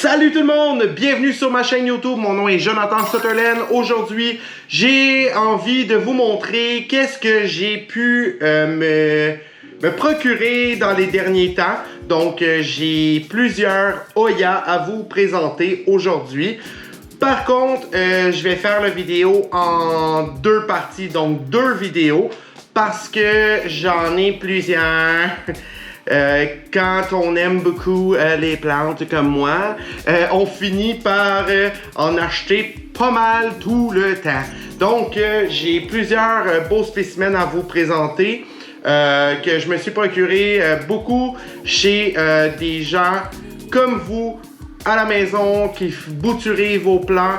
Salut tout le monde, bienvenue sur ma chaîne YouTube, mon nom est Jonathan Sutherland. Aujourd'hui, j'ai envie de vous montrer qu'est-ce que j'ai pu me procurer dans les derniers temps. Donc, j'ai plusieurs Oya à vous présenter aujourd'hui. Par contre, je vais faire la vidéo en deux parties, donc deux vidéos, parce que j'en ai plusieurs. Quand on aime beaucoup les plantes comme moi, on finit par en acheter pas mal tout le temps. Donc, j'ai plusieurs beaux spécimens à vous présenter que je me suis procuré beaucoup chez des gens comme vous à la maison qui bouturez vos plants.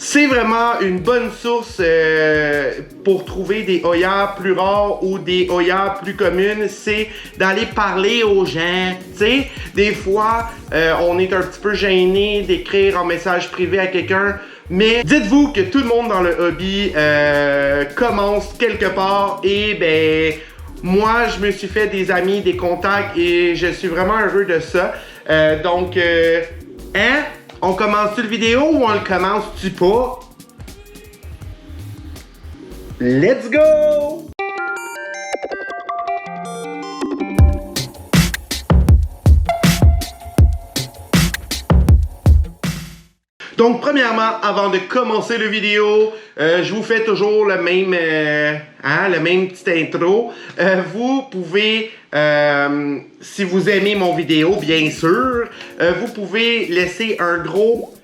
C'est vraiment une bonne source pour trouver des Oya plus rares ou des Oya plus communes, c'est d'aller parler aux gens. Tu sais, des fois, on est un petit peu gêné d'écrire en message privé à quelqu'un, mais dites-vous que tout le monde dans le hobby commence quelque part et ben moi, je me suis fait des amis, des contacts et je suis vraiment heureux de ça. Donc, on commence-tu le vidéo ou on le commence-tu pas? Let's go! Donc, premièrement, avant de commencer le vidéo, je vous fais toujours le même petit intro. Vous pouvez, si vous aimez mon vidéo, bien sûr, vous pouvez laisser un gros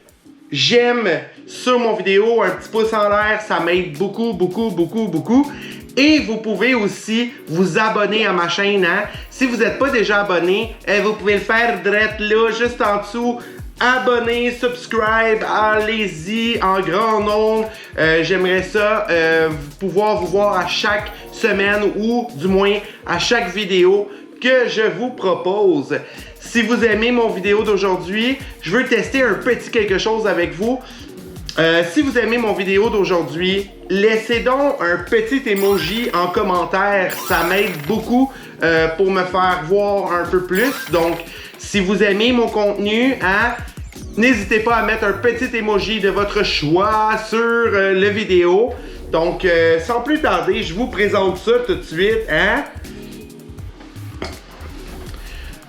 j'aime sur mon vidéo, un petit pouce en l'air, ça m'aide beaucoup, beaucoup, beaucoup, beaucoup. Et vous pouvez aussi vous abonner à ma chaîne. Hein? Si vous n'êtes pas déjà abonné, vous pouvez le faire direct là, juste en dessous. Abonnez, subscribe, allez-y en grand nombre. J'aimerais ça pouvoir vous voir à chaque semaine ou du moins à chaque vidéo que je vous propose. Si vous aimez mon vidéo d'aujourd'hui, je veux tester un petit quelque chose avec vous. Si vous aimez mon vidéo d'aujourd'hui, laissez donc un petit emoji en commentaire. Ça m'aide beaucoup pour me faire voir un peu plus. Donc, si vous aimez mon contenu, hein, n'hésitez pas à mettre un petit emoji de votre choix sur la vidéo. Donc, sans plus tarder, je vous présente ça tout de suite. Hein?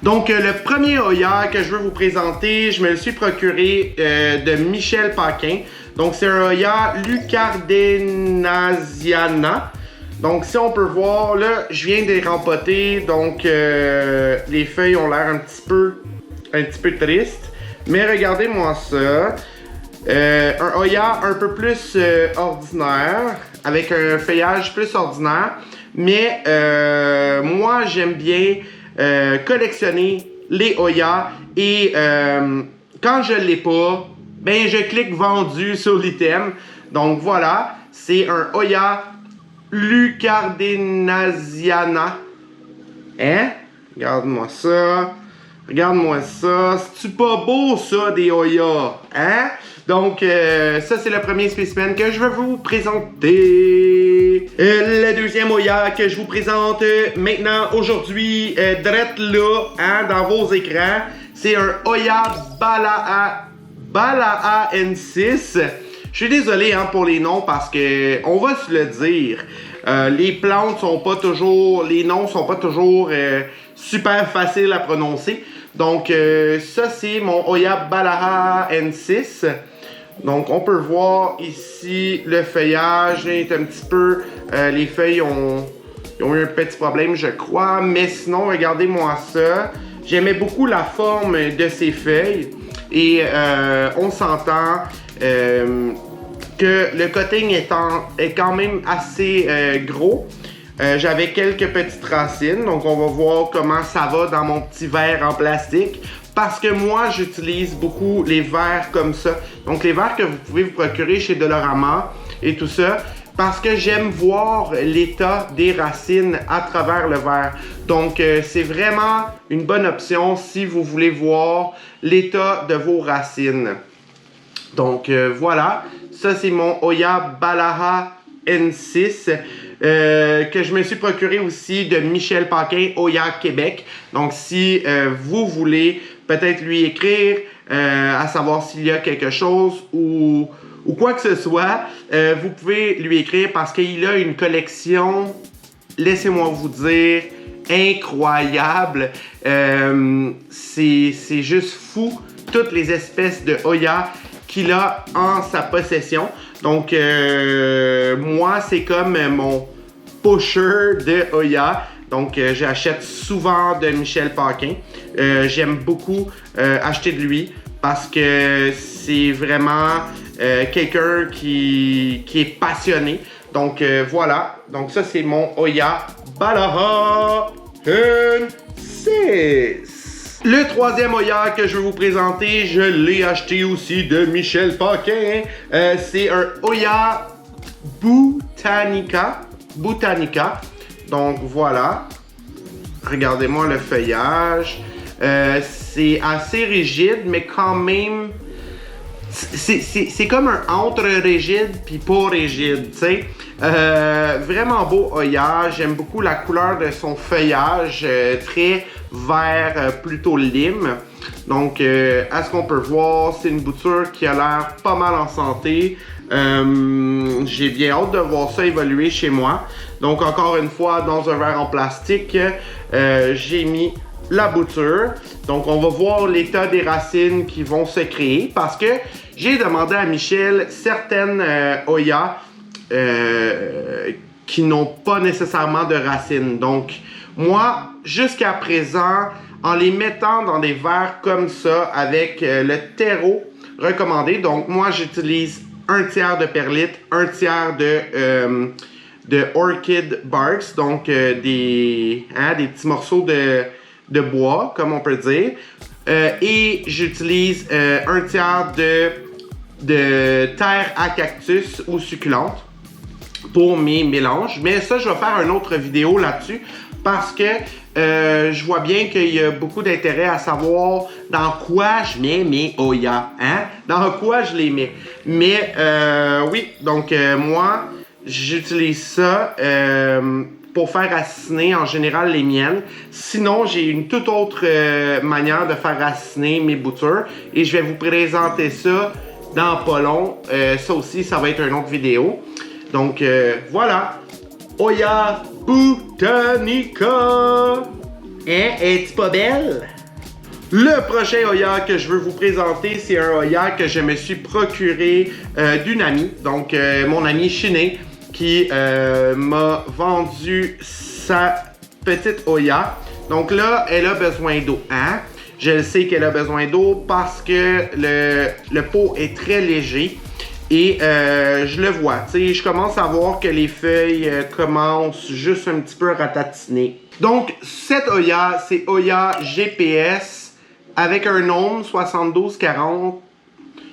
Donc, le premier Oya que je veux vous présenter, je me le suis procuré de Michel Paquin. Donc, c'est un Oya Lucardenasiana. Donc, si on peut voir, là, je viens de les rempoter. Donc, les feuilles ont l'air un petit peu tristes. Mais regardez-moi ça. Un Oya un peu plus ordinaire, avec un feuillage plus ordinaire. Mais moi, j'aime bien collectionner les Oya et quand je l'ai pas, ben je clique vendu sur l'item. Donc voilà, c'est un Oya Lucardenasiana. Hein? Regarde-moi ça. Regarde-moi ça. C'est-tu pas beau ça des Oya? Hein? Donc ça c'est le premier spécimen que je vais vous présenter. Le deuxième Oya que je vous présente maintenant aujourd'hui, drette là, hein, dans vos écrans, c'est un Oya Balaa N6. Je suis désolé hein, pour les noms parce que on va se le dire. Les plantes sont pas toujours, les noms sont pas toujours super faciles à prononcer. Donc ça c'est mon Oya Balaa N6. Donc on peut voir ici le feuillage est un petit peu, les feuilles ont eu un petit problème je crois, mais sinon regardez-moi ça. J'aimais beaucoup la forme de ces feuilles et on s'entend que le cutting est quand même assez gros. J'avais quelques petites racines, donc on va voir comment ça va dans mon petit verre en plastique. Parce que moi, j'utilise beaucoup les verres comme ça. Donc les verres que vous pouvez vous procurer chez Dollarama et tout ça. Parce que j'aime voir l'état des racines à travers le verre. Donc c'est vraiment une bonne option si vous voulez voir l'état de vos racines. Donc voilà, ça c'est mon Oya Balaa N6 que je me suis procuré aussi de Michel Paquin, Oya Québec. Donc si vous voulez peut-être lui écrire, à savoir s'il y a quelque chose ou quoi que ce soit, vous pouvez lui écrire parce qu'il a une collection, laissez-moi vous dire, incroyable. C'est juste fou, toutes les espèces de Hoya qu'il a en sa possession. Donc, moi, c'est comme mon pusher de Hoya. Donc, j'achète souvent de Michel Paquin. J'aime beaucoup acheter de lui parce que c'est vraiment quelqu'un qui est passionné. Donc, voilà. Donc, ça, c'est mon Hoya Balaha N6. Le troisième Hoya que je vais vous présenter, je l'ai acheté aussi de Michel Paquin. C'est un Hoya Botanica. Donc voilà. Regardez-moi le feuillage. C'est assez rigide, mais quand même... C'est comme un entre rigide puis pas rigide, tu sais. Vraiment beau Hoya. J'aime beaucoup la couleur de son feuillage, très vert, plutôt lime. Donc, à ce qu'on peut voir, c'est une bouture qui a l'air pas mal en santé. J'ai bien hâte de voir ça évoluer chez moi. Donc, encore une fois, dans un verre en plastique, j'ai mis la bouture. Donc, on va voir l'état des racines qui vont se créer parce que j'ai demandé à Michel certaines Hoya qui n'ont pas nécessairement de racines. Donc, moi, jusqu'à présent, en les mettant dans des verres comme ça avec le terreau recommandé, donc moi, j'utilise 1/3 de perlite, 1/3 de Orchid Barks, donc des petits morceaux de bois, comme on peut dire. Et j'utilise 1/3 de terre à cactus ou succulente pour mes mélanges. Mais ça, je vais faire une autre vidéo là-dessus parce que je vois bien qu'il y a beaucoup d'intérêt à savoir dans quoi je mets mes Hoya. Hein? Dans quoi je les mets. Mais oui, donc moi, j'utilise ça pour faire raciner en général les miennes. Sinon, j'ai une toute autre manière de faire raciner mes boutures et je vais vous présenter ça dans pas long. Ça aussi, ça va être une autre vidéo. Donc voilà, Hoya Botanica. Hein, es-tu pas belle? Le prochain Hoya que je veux vous présenter, c'est un Hoya que je me suis procuré d'une amie. Donc mon amie Chiné qui m'a vendu sa petite Hoya. Donc là, elle a besoin d'eau. Hein? Je le sais qu'elle a besoin d'eau parce que le pot est très léger. Et je le vois, tu sais, je commence à voir que les feuilles commencent juste un petit peu à ratatiner. Donc, cette Hoya, c'est Hoya GPS avec un nom 7240.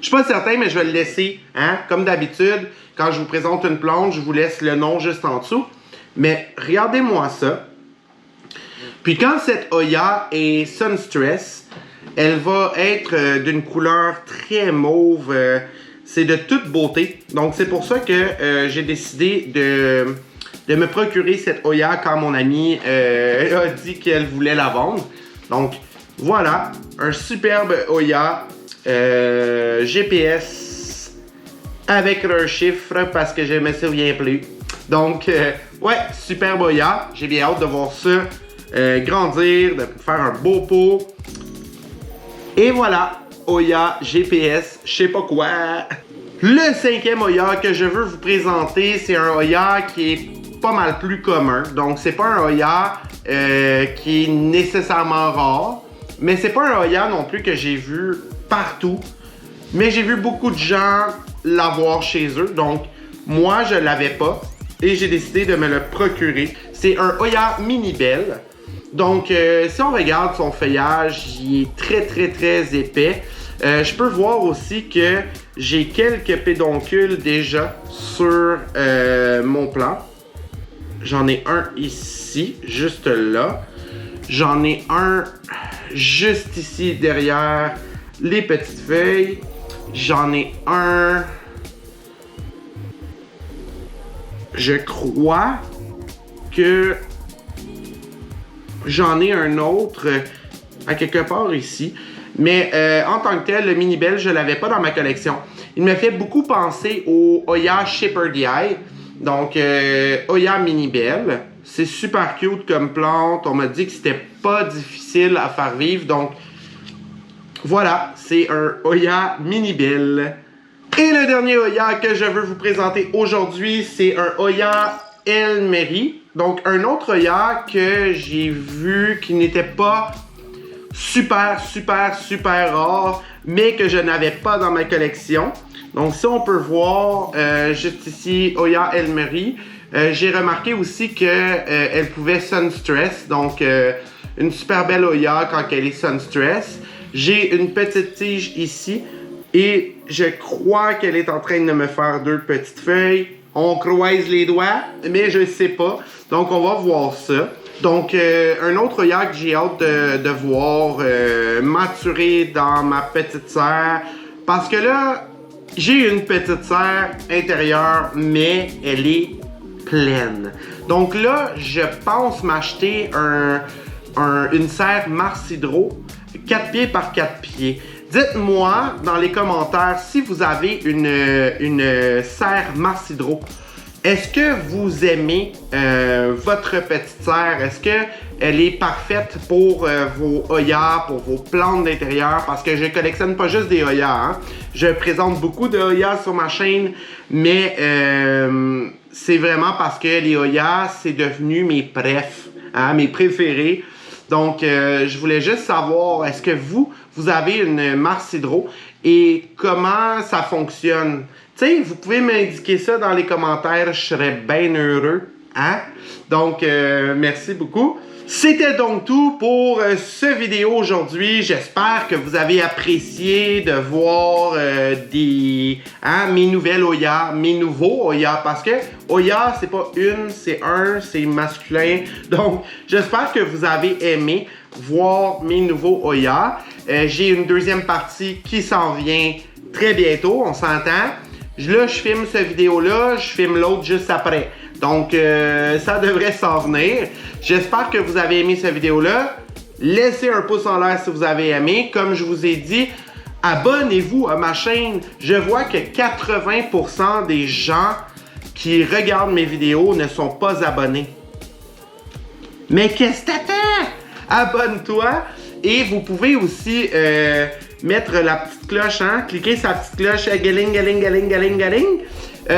Je suis pas certain, mais je vais le laisser, hein, comme d'habitude. Quand je vous présente une plante, je vous laisse le nom juste en dessous. Mais regardez-moi ça. Puis quand cette Hoya est Sunstress, elle va être d'une couleur très mauve. C'est de toute beauté. Donc, c'est pour ça que j'ai décidé de me procurer cette Hoya quand mon amie a dit qu'elle voulait la vendre. Donc, voilà. Un superbe Hoya GPS avec un chiffre parce que je me souviens plus. Donc, ouais, superbe Hoya. J'ai bien hâte de voir ça grandir, de faire un beau pot. Et voilà. Hoya GPS, je sais pas quoi. Le cinquième Hoya que je veux vous présenter, c'est un Hoya qui est pas mal plus commun. Donc, c'est pas un Hoya qui est nécessairement rare, mais c'est pas un Hoya non plus que j'ai vu partout. Mais j'ai vu beaucoup de gens l'avoir chez eux. Donc, moi, je l'avais pas et j'ai décidé de me le procurer. C'est un Hoya Mini Belle. Donc, si on regarde son feuillage, il est très épais. Je peux voir aussi que j'ai quelques pédoncules déjà sur mon plan. J'en ai un ici, juste là. J'en ai un juste ici derrière les petites feuilles. J'en ai un... Je crois que j'en ai un autre à quelque part ici. Mais en tant que tel, le Mini Bell, je ne l'avais pas dans ma collection. Il me fait beaucoup penser au Oya Shepherdii. Donc, Oya Mini Bell. C'est super cute comme plante. On m'a dit que c'était pas difficile à faire vivre. Donc, voilà, c'est un Oya Mini Bell. Et le dernier Oya que je veux vous présenter aujourd'hui, c'est un Oya Elmeri. Donc, un autre Oya que j'ai vu qui n'était pas super rare, mais que je n'avais pas dans ma collection. Donc, si on peut voir juste ici, Oya Elmeri. J'ai remarqué aussi qu'elle pouvait Sunstress. Donc, une super belle Oya quand elle est Sunstress. J'ai une petite tige ici. Et je crois qu'elle est en train de me faire 2 petites feuilles. On croise les doigts, mais je ne sais pas. Donc, on va voir ça. Donc, un autre Oya que j'ai hâte de voir maturer dans ma petite serre. Parce que là, j'ai une petite serre intérieure, mais elle est pleine. Donc là, je pense m'acheter une serre Mars Hydro 4 pieds par 4 pieds. Dites-moi dans les commentaires si vous avez une serre Mars Hydro. Est-ce que vous aimez votre petite serre? Est-ce qu'elle est parfaite pour vos Oya, pour vos plantes d'intérieur? Parce que je collectionne pas juste des Oya. Hein? Je présente beaucoup de Oya sur ma chaîne, mais c'est vraiment parce que les Oya, c'est devenu mes préfs, hein, mes préférés. Donc, je voulais juste savoir, est-ce que vous avez une Mars Hydro et comment ça fonctionne? Tu sais, vous pouvez m'indiquer ça dans les commentaires, je serais bien heureux. Hein? Donc, merci beaucoup. C'était donc tout pour ce vidéo aujourd'hui. J'espère que vous avez apprécié de voir mes nouvelles Oya, mes nouveaux Oya. Parce que Oya, c'est pas une, c'est un, c'est masculin. Donc, j'espère que vous avez aimé voir mes nouveaux Oya. J'ai une deuxième partie qui s'en vient très bientôt, on s'entend. Là, je filme cette vidéo-là, je filme l'autre juste après. Donc, ça devrait s'en venir. J'espère que vous avez aimé cette vidéo-là. Laissez un pouce en l'air si vous avez aimé. Comme je vous ai dit, abonnez-vous à ma chaîne. Je vois que 80% des gens qui regardent mes vidéos ne sont pas abonnés. Mais qu'est-ce que t'attends? Abonne-toi. Et vous pouvez aussi mettre la petite cloche, hein? Cliquez sur la petite cloche, galing.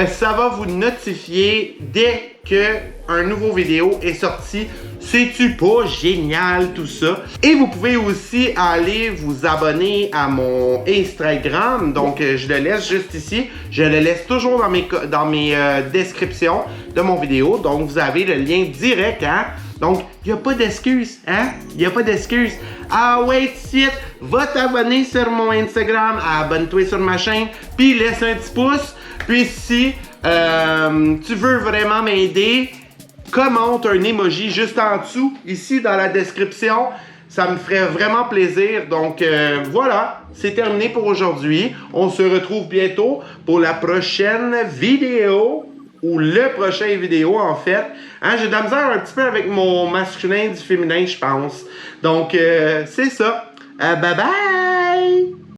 Ça va vous notifier dès qu'un nouveau vidéo est sorti. C'est-tu pas génial tout ça? Et vous pouvez aussi aller vous abonner à mon Instagram. Donc, je le laisse juste ici. Je le laisse toujours dans mes descriptions de mon vidéo. Donc, vous avez le lien direct, hein? Donc, il n'y a pas d'excuse, hein? Il n'y a pas d'excuse. Ah ouais, site, va t'abonner sur mon Instagram, abonne-toi sur ma chaîne, puis laisse un petit pouce. Puis si tu veux vraiment m'aider, commente un emoji juste en dessous, ici dans la description. Ça me ferait vraiment plaisir. Donc voilà, c'est terminé pour aujourd'hui. On se retrouve bientôt pour la prochaine vidéo. Ou le prochain vidéo en fait. Hein, j'ai de la misère un petit peu avec mon masculin du féminin, je pense. Donc, c'est ça. Bye bye!